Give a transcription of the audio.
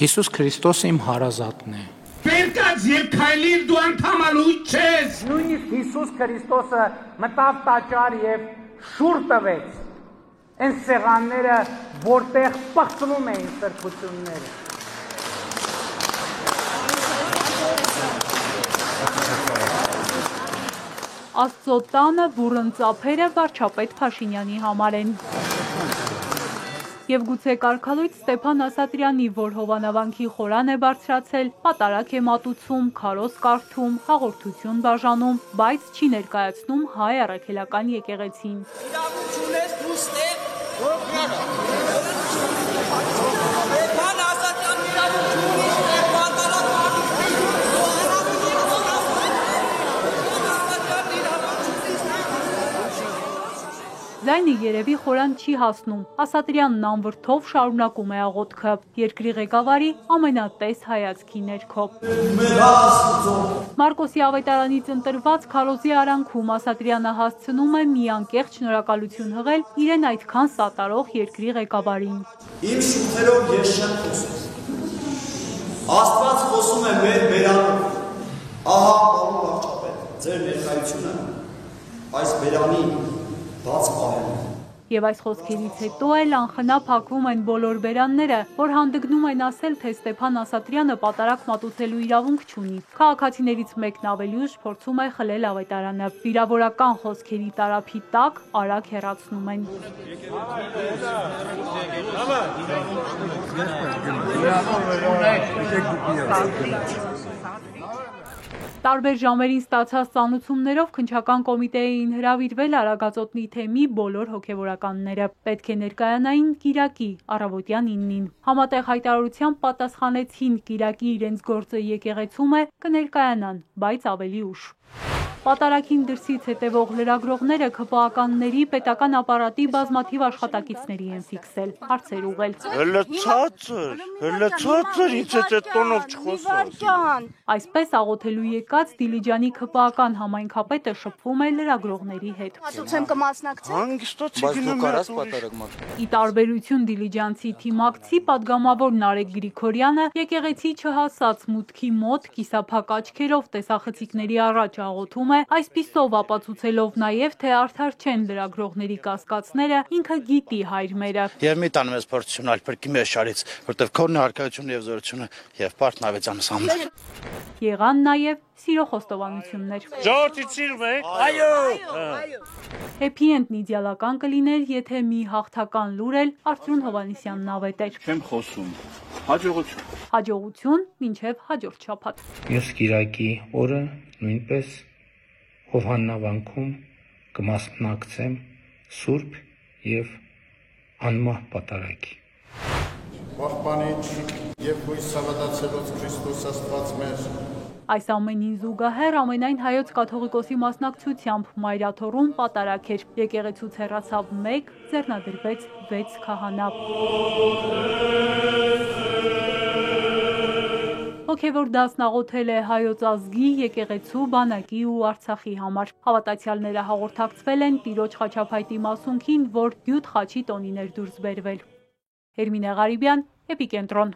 Հիսուս Քրիստոսը իմ հարազատն է։ Պերկած եւ քայլիր դու անդամալու չես։ Նույնիսկ Հիսուս Քրիստոսը մտավ տաճար եւ շուռ տվեց այն սեղանները, որտեղ պղծվում էին սրբությունները։ Աստծո տանը բուռն ծափերը վարչապետ Փաշինյանի համար են։ Եվ գուցե կարգալույց Ստեփան Ասատրյանի, որ հովանավանքի խորան է բարձրացել, պատարակ է մատուցում, քարոզ կարդում, հաղորդություն բաժանում, բայց չի ներկայացնում հայ առաքելական եկեղեցին։ Ձայնը երևի խորան չի հասնում, Ասատրյանն անվրդով շարունակում է աղոթքը, երկրի ղեկավարի ամենատես հայացքի ներքո։ Մարկոսի ավետարանից ընտրված քարոզի արանքում Ասատրյանը հասցնում է մի անկեղծ շնորհակալություն հղել իրեն այդքան սատարող երկրի ղեկավարին։ Իմ շուրթերով ես չեմ խոսում։ Աստված խոսում է մեր բերանով։ Ահա, պարոն վարչապետ, ձեր ներկայությունը այս բերանի բաց պահել։ Եվ այս խոսքերից հետո էլ անխնա փակվում են բոլոր բերանները, որ հանդգնում են ասել, թե Ստեփան Ասատրյանը պատարակ մատուցելու իրավունք չունի։ Քաղաքացիներից մեկն ավելի ուշ փորձում է խլել ավետարանը։ Վիրավորական խոսքերի տարափի տակ արագ հեռացնում են։ Տարբեր ժամերին ստացած ծանուցումներով քննչական կոմիտեին հրավիրվել Արագածոտնի թեմի բոլոր հոգևորականները։ Պետք է ներկայանային կիրակի առավոտյան 9-ին։ Համատեղ հայտարարությամբ պատասխանեցին կիրակի իրենց գործը եկեղեցում է, կներկայանան, բայց ավելի ուշ։ Պատարակին դրսից հետևող լրագրողները ՔՊԱ-կանների պետական ապարատի բազմաթիվ աշխատակիցների են ֆիքսել, հարցեր ուղղել։ Հլացածր, ինձ հետ այդ տոնով չխոսած։ Այսպես աղոթելու եկած Դիլիջանի ՔՊԱ-կան համայնքապետը շփվում է լրագրողների հետ։ Ասուցեմ կմասնակցեմ։ Ի տարբերություն դիլիջանցի թիմակցի պատգամավոր Նարեկ Գրիգորյանը եկեղեցի չհասած մուտքի մոտ կիսափակ աչքերով տեսախցիկների առաջ աղոթում է, այսպիսով ապացուցելով նաև, թե արդար չեն լրագրողների կասկածները, ինքը գիտի հայր մերը։ Եվ մի տանում ես փորձությունալ փրկի մեր շարից, որտեղ քորն է հարկայությունը եւ զորությունը եւ բարդ նավեցամս համար։ Եղան նաև սիրո խոստովանություններ։ Ժողովրդի սիրում եք։ Այո։ Happy End-ն իդեալական կլիներ, եթե մի հաղթական լուր էլ Արծրուն Հովհաննիսյանն ավետեր։ Չեմ խոսում։ Հաջողություն։ Հաջողություն մինչև հաջորդ շաբաթ։ Մյուս կիրակի օրը նույնպես Հովհաննավանքում կմասնակցեմ սուրբ եւ անմահ պատարագի։ Պահպանիչ եւ հույս հավատացելոց Քրիստոս Աստված մեր։ Այս ամենին զուգահեռ ամենայն հայոց կաթողիկոսի մասնակցությամբ Մայրաթոռում պատարակ էր։ Եկեղեցուց հեռացավ 1, ձեռնադրվեց 6 քահանա։ Հոգևոր դասն աղոթել է հայոց ազգի, եկեղեցու, բանակի ու Արցախի համար։ Հավատացյալները հաղորդակցվել են Տիրոջ խաչապայտի մասունքին, որ գյուտ խաչի տոնին էր դուրս բերվել։ Էրմինե Ղարիբյան, Էպիկենտրոն։